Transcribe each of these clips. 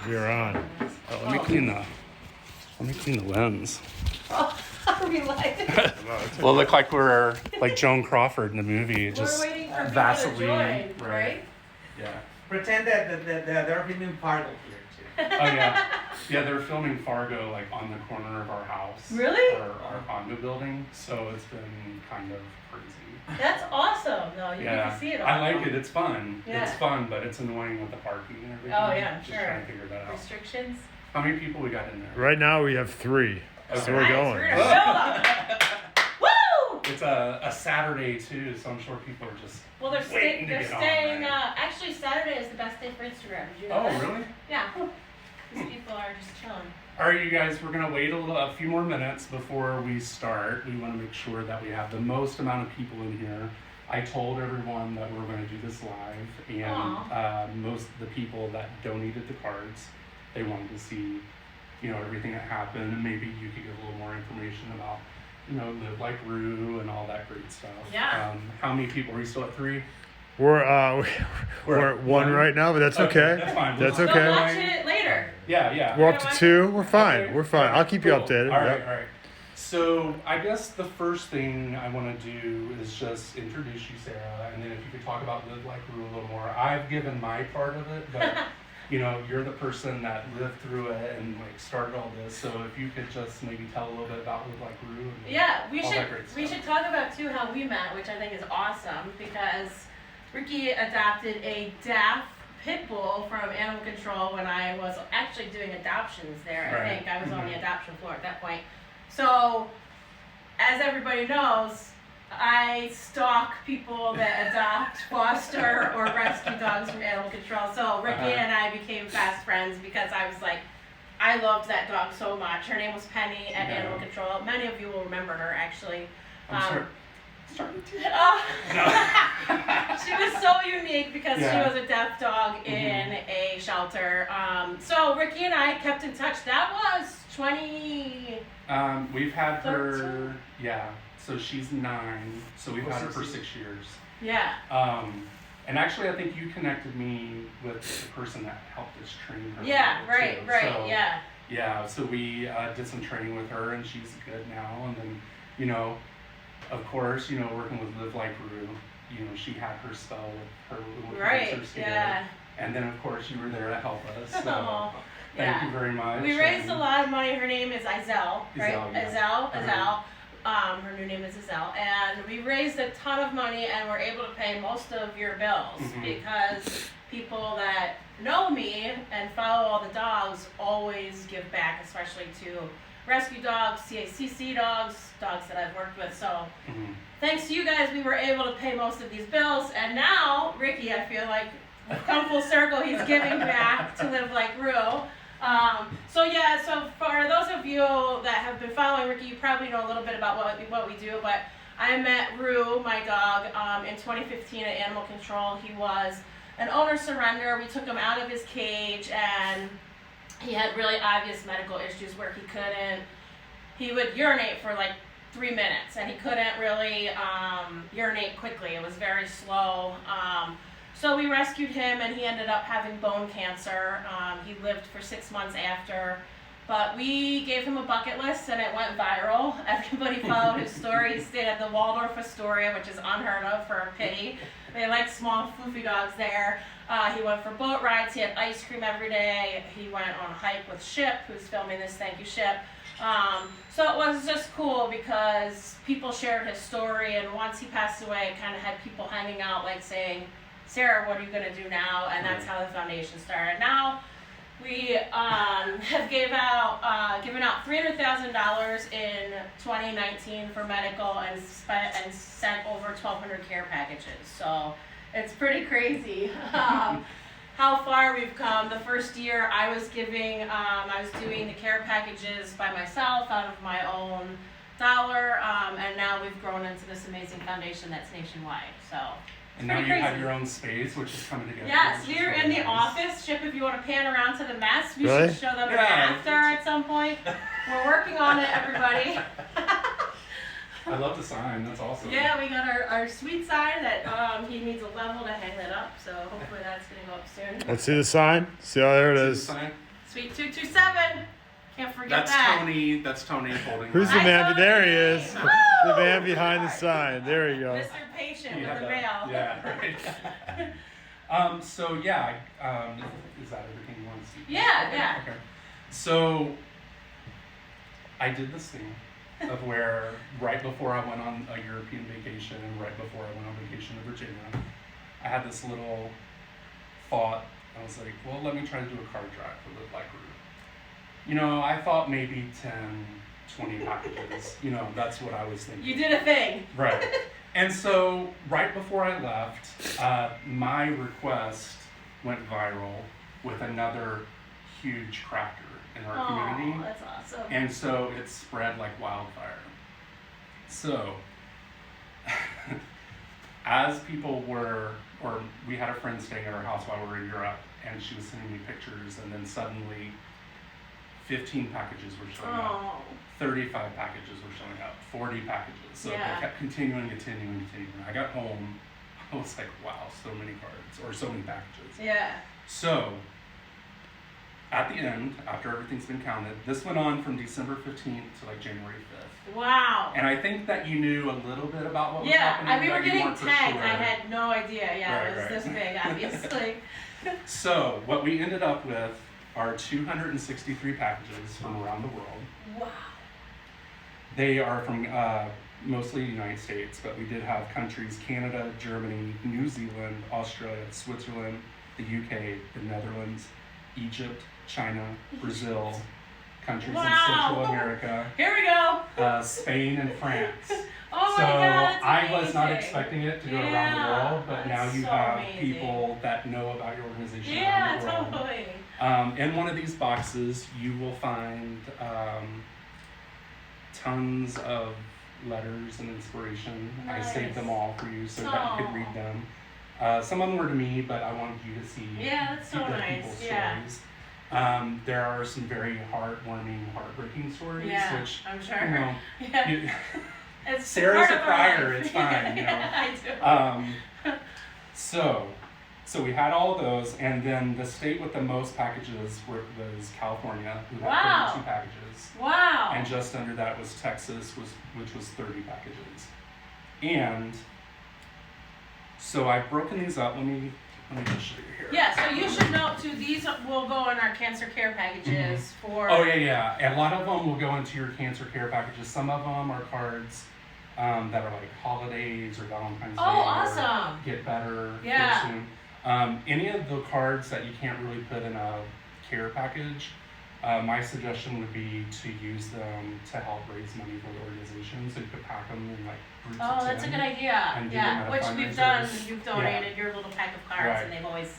We are on. Oh, let me clean the lens. Oh, we like. We'll look like we're like Joan Crawford in the movie. Just We're waiting for people Vaseline, to join, right? Yeah. Pretend that they're filming Fargo here too. Oh yeah. Yeah, they're filming Fargo like on the corner of our house. Really? Our condo building. So it's been kind of crazy. That's awesome. No, you get to see it all. I like it. It's fun. Yeah. It's fun, but it's annoying with the parking and everything. Oh, yeah, I'm Just sure. trying to figure that out. Restrictions? How many people we got in there? Right now we have 3. Okay. So we're Nice, going. we're gonna fill them. Woo! It's a Saturday too, so I'm sure people are just Well, they're waiting they're to get on, staying. right? Actually, Saturday is the best day for Instagram. Did you know Oh, that? really? Yeah. Because people are just chilling. All right, you guys, we're gonna wait a few more minutes before we start. We want to make sure that we have the most amount of people in here. I told everyone that we're going to do this live, and most of the people that donated the cards, they wanted to see, everything that happened, and maybe you could give a little more information about, Live Like Roo and all that great stuff. Yeah. How many people? Are we still at 3? We're at 1 right now, but that's okay. That's fine. That's We'll okay. watch it later. Yeah. We're up to 2. We're fine. Okay. We're fine. I'll keep you Cool. updated. All right, Yep. all right. So I guess the first thing I want to do is just introduce you, Sarah, and then if you could talk about Live Like Roo a little more. I've given my part of it, but you're the person that lived through it and like started all this. So if you could just maybe tell a little bit about Live Like Roo. And Yeah, we all should that great we stuff. should talk about too how we met, which I think is awesome because Ricky adopted a deaf pit bull from animal control when I was actually doing adoptions there. I Right. think I was on the adoption floor at that point. So, as everybody knows, I stalk people that adopt, foster, or rescue dogs from animal control. So Ricky and I became fast friends because I was like, I loved that dog so much. Her name was Penny at Yeah. Animal Control. Many of you will remember her actually. Starting to. Oh. She was so unique because Yeah. she was a deaf dog in a shelter. So Ricky and I kept in touch. That was 20. We've had her. 13? Yeah. So she's 9. So we've had her for 6 years. Yeah. And actually, I think you connected me with the person that helped us train her. Yeah. Right. too. Right. So, Yeah. Yeah. So we did some training with her, and she's good now. And then, of course, working with Live Like Roo, she had her spell with her little Right. cancer scare. Yeah. And then, of course, you were there to help us. So Aw, thank yeah. you very much. We raised a And- lot of money. Her name is Izelle, right? Izelle, yeah. Izelle. Uh-huh. Her new name is Izelle, and we raised a ton of money, and we're able to pay most of your bills Mhm. because people that know me and follow all the dogs always give back, especially to rescue dogs, CACC dogs, dogs that I've worked with. So Mhm. thanks to you guys, we were able to pay most of these bills, and now Ricky, I feel like we've come full circle. He's giving back to Live Like Roo. So for those of you that have been following Ricky, you probably know a little bit about what we do, but I met Roo, my dog, in 2015 at Animal Control. He was an owner surrender. We took him out of his cage, and he had really obvious medical issues where he would urinate for like 3 minutes, and he couldn't really urinate quickly. It was very slow. So we rescued him, and he ended up having bone cancer. He lived for 6 months after, but we gave him a bucket list, and it went viral. Everybody followed his story. He stayed at the Waldorf Astoria, which is unheard of for a pity. They like small, floofy dogs there. He went for boat rides. He had ice cream every day. He went on a hike with Ship, who's filming this. Thank you, Ship. So it was just cool because people shared his story, and once he passed away, it kind of had people hanging out, like saying, Sarah, what are you going to do now? And that's how the foundation started. Now we have given out $300,000 in 2019 for medical and sent over 1,200 care packages. So it's pretty crazy how far we've come. The first year I was doing the care packages by myself out of my own dollar, and now we've grown into this amazing foundation that's nationwide. So. And now you have your own space, which is coming together. Yes, which is we're really in the nice. office. Chip, if you want to pan around to the mess, we Really? should show them Yeah. after at some point. We're working on it, everybody. I love the sign. That's awesome. Yeah, we got our sweet sign that he needs a level to hang that up, so hopefully that's going to go up soon. Let's see the sign. See how there it See the is. sign? Sweet 227. Can't forget That's that. Tony. That's Tony holding. Who's the Hi, man? Tony. There he is. Woo! The man behind the sign. There you go. Mr. Patient You with had the that. mail. Yeah, right. So yeah, is that everything you want to see? Yeah, yeah. Okay. So I did this thing of where right before I went on a European vacation and right before I went on vacation to Virginia, I had this little thought. I was like, well, let me try to do a card drive for Like Roo. You know, I thought maybe 10, 20 packages. You know, that's what I was thinking. You did a thing. Right. And so right before I left, my request went viral with another huge crafter in our community. That's awesome. And so it spread like wildfire. So as people were, or we had a friend staying at our house while we were in Europe, and she was sending me pictures, and then suddenly 15 packages were showing up. 35 packages were showing up, 40 packages. So Yeah. they kept continuing. I got home, I was like, wow, so many cards, or so many packages. Yeah. So, at the end, after everything's been counted, this went on from December 15th to like January 5th. Wow. And I think that you knew a little bit about what was Yeah, happening. we were but you getting weren't for tagged. sure. I had no idea. Yeah, Right, it was right. this big, obviously. So, what we ended up with are 263 packages from around the world. Wow. They are from mostly the United States, but we did have countries: Canada, Germany, New Zealand, Australia, Switzerland, the UK, the Netherlands, Egypt, China, Brazil, countries in Central America, Here we go. Spain, and France. Oh So my God, that's I was not amazing. expecting it to go around Yeah, the world, but now that's you so have amazing. people that know about your organization Yeah, around the world. totally. In one of these boxes, you will find tons of letters and inspiration. Nice. I saved them all for you so that you could read them. Some of them were to me, but I wanted you to see Yeah, that's so other nice. people's Yeah. stories. There are some very heartwarming, heartbreaking stories, Yeah, which, I'm sure. you know, Yeah. you, It's Sarah's part a of our crier, life. it's fine, you know. Yeah, I do. So we had all of those, and then the state with the most packages was California, who had Wow. 32 packages. Wow. And just under that was Texas, which was 30 packages. And so I've broken these up. Let me just show you here. Yeah, so you should know too, these will go in our cancer care packages for... Oh, yeah. And a lot of them will go into your cancer care packages. Some of them are cards that are like holidays or Valentine's Day. Oh, or awesome. Get better Yeah. soon. Any of the cards that you can't really put in a care package, my suggestion would be to use them to help raise money for the organization. So you could pack them in like groups of 10. Oh, that's a good idea. And do Yeah, them at a which we've done. fundraiser. You've donated your little pack of cards, Right. and they've always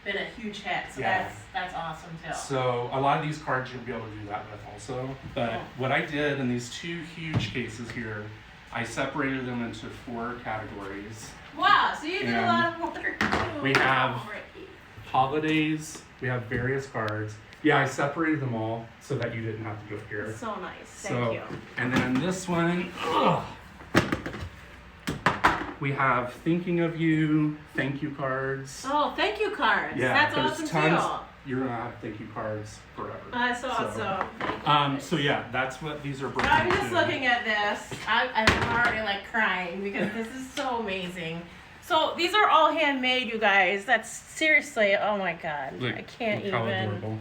been a huge hit. So Yeah. that's awesome too. So a lot of these cards you'll be able to do that with also. But Cool. what I did in these two huge cases here, I separated them into 4 categories. Wow, so you did a And lot of work too. we have- Ricky. Holidays, we have various cards. Yeah, I separated them all so that you didn't have to do it here. So nice. Thank So, you. and then this one, we have thinking of you, thank you cards. Oh, thank you cards. That's there's awesome tons. too. You're gonna have thank you cards forever. That's So, awesome. Thank you. So yeah, that's what these are broken I'm just into. looking at this. I'm already like crying because this is so amazing. So these are all handmade, you guys. That's seriously, oh my God. Look, I can't look how even. adorable.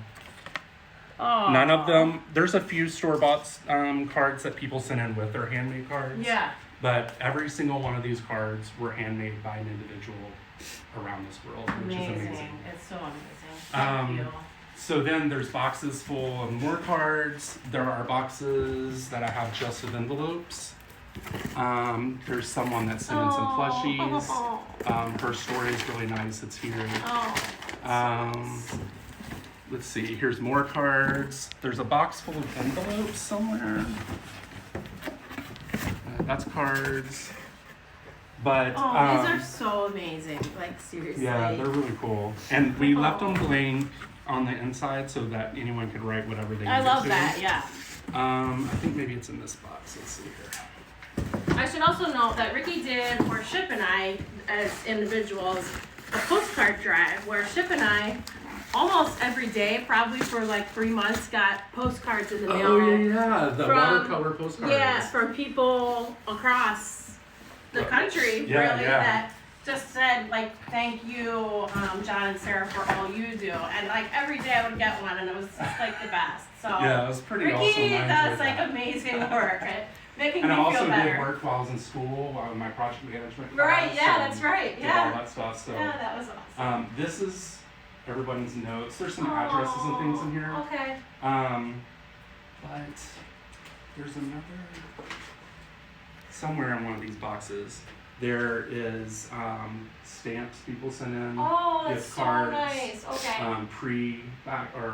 Oh. None of them. There's a few store-bought cards that people sent in with their handmade cards. Yeah. But every single one of these cards were handmade by an individual around this world, which is amazing. It's so amazing. Thank you. So then there's boxes full of more cards. There are boxes that I have just with envelopes. There's someone that sent in some plushies. Her story is really nice. It's here. Let's see. Here's more cards. There's a box full of envelopes somewhere. That's cards. But these are so amazing. Like seriously. yeah, they're really cool. And we left them blank on the inside so that anyone could write whatever they I needed love to. that. Yeah. I think maybe it's in this box. Let's see here. I should also note that Ricky did for Ship and I, as individuals, a postcard drive where Ship and I almost every day, probably for like 3 months, got postcards in the mail. Oh yeah, the From- watercolor postcards. Yeah, from people across the country, Yeah, really, yeah. that just said, like, thank you, John and Sarah, for all you do. And, like, every day I would get one, and it was just, like, the best. So, Yeah, it was pretty Ricky awesome. I does, enjoyed like, that. amazing work at making And I me also feel better. did work while I was in school, my project management class. Right, yeah, and that's right, did yeah. all that stuff. So Yeah, that was awesome. this is everyone's notes. There's some addresses and things in here. Okay. But there's another somewhere in one of these boxes. There is stamps people send in. Oh, that's gift so cards, nice. Okay.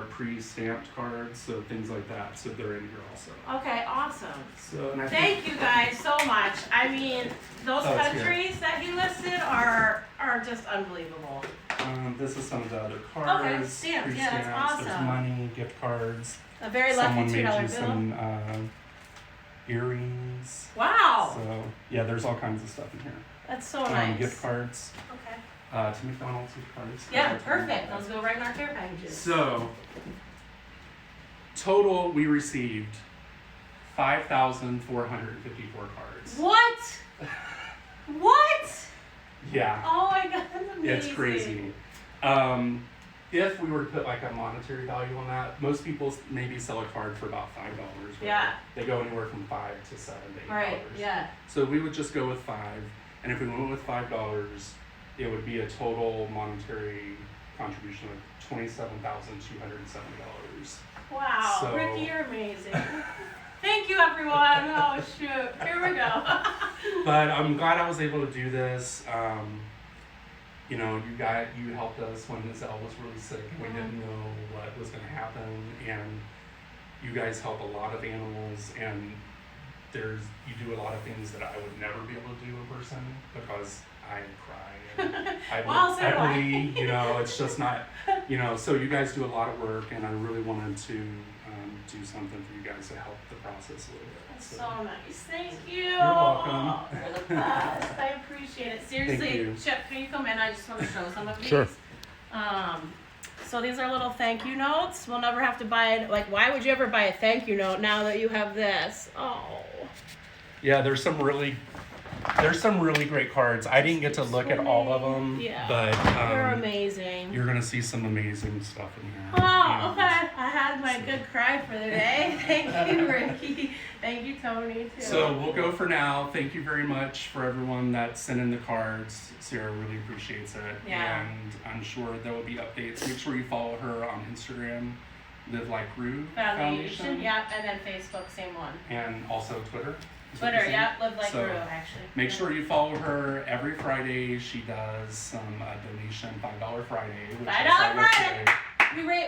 pre-stamped cards, so things like that. So they're in here also. Okay, awesome. So and I Thank you guys so much. I mean, those Oh, it's here. countries that he listed are just unbelievable. This is some of the other cards. stamps. Yeah, that's pre-stamps. There's awesome. money, gift cards. A very lucky Someone made $2 you bill. some earrings. Wow, So yeah, there's all kinds of stuff in here. that's so nice. Gift cards Okay. to McDonald's gift cards. Yeah, perfect. Those go right in our care packages. So total, we received 5,454 cards. What? What? Yeah, Oh my god, that's amazing. it's crazy. If we were to put like a monetary value on that, most people maybe sell a card for about $5. right? Yeah. They go anywhere from $5 to $7 to $8. Right. Yeah. So we would just go with $5, and if we went with $5, it would be a total monetary contribution of $27,207. Wow, So- Ricky, you're amazing. Thank you, everyone. Oh shoot, here we go. But I'm glad I was able to do this. You know, you helped us when Zell was really sick and we didn't know what was going to happen, and you guys help a lot of animals, and you do a lot of things that I would never be able to do in person because I cry and Well, so do I. bleed, you know, it's just not, you know, so you guys do a lot of work, and I really wanted to do something for you guys to help the process a little bit. That's so nice. Thank you. You're welcome. You're the best. I appreciate it. Seriously, you. Chip, can you come in? I just want to show some of these. Sure. So these are little thank you notes. We'll never have to buy it. Like, why would you ever buy a thank you note now that you have this? Oh. Yeah, there's some really great cards. I didn't get to look at all of them, Yeah. but You're amazing. you're gonna see some amazing stuff in here. Oh, And- okay. I had my good cry for the day. Thank you, Ricky. Thank you, Tony, too. So we'll go for now. Thank you very much for everyone that sent in the cards. Sarah really appreciates it. Yeah. And I'm sure there will be updates. Make sure you follow her on Instagram, Live Like Roo Foundation. Yep, and then Facebook, same one. And also Twitter. Is what Twitter, you're yep, Live Like So, Roo, actually. Make Yeah. sure you follow her every Friday. She does some donation $5 Friday. Which I $5 saw Friday. yesterday.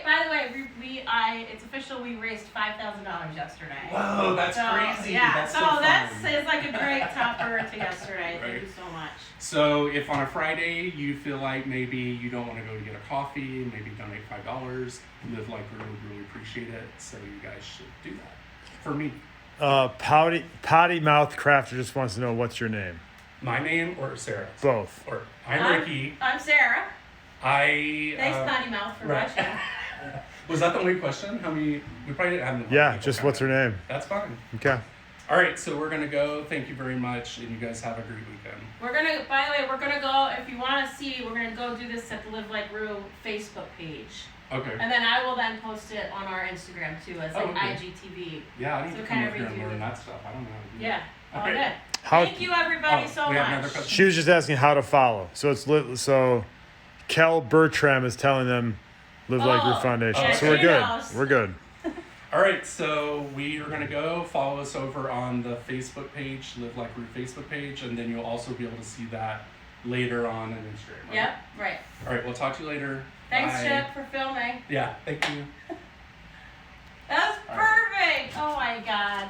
By the way, it's official. We raised $5,000 yesterday. Whoa, that's So, crazy. Yeah, That's so so that's fun. is like a great topper to yesterday. Thank Right. you so much. So if on a Friday you feel like maybe you don't want to go to get a coffee, maybe donate $5, Live Like Roo would really appreciate it. So you guys should do that. For me. Potty Mouth Crafter just wants to know what's your name. My name or Sarah's? Both. Or I'm Ricky. I'm Sarah. Thanks, Potty Mouth, for right. watching. Was that the only question? How many? We probably didn't have enough Yeah, people just what's her comment. name? That's fine. Okay. All right, so we're gonna go. Thank you very much, and you guys have a great weekend. By the way, we're gonna go, if you wanna see, we're gonna go do this at the Live Like Roo Facebook page. Okay. And then I will then post it on our Instagram too, as like okay. IGTV. Yeah, I need So to kind come of up here and redo learn it. that stuff. I don't know how to do Yeah, that. all Okay. good. How, Thank you everybody Oh, so we have another much. question. she was just asking how to follow. So it's so Kel Bertram is telling them Live Like Roo Oh, Foundation. yeah, So we're she good. knows. We're good. All right, so we are gonna go follow us over on the Facebook page, Live Like Roo Facebook page, and then you'll also be able to see that later on Instagram. Right? Yep, right. All right, we'll talk to you later. Thanks, Bye. Chip, for filming. Yeah, thank you. That's All right. perfect. Oh my God.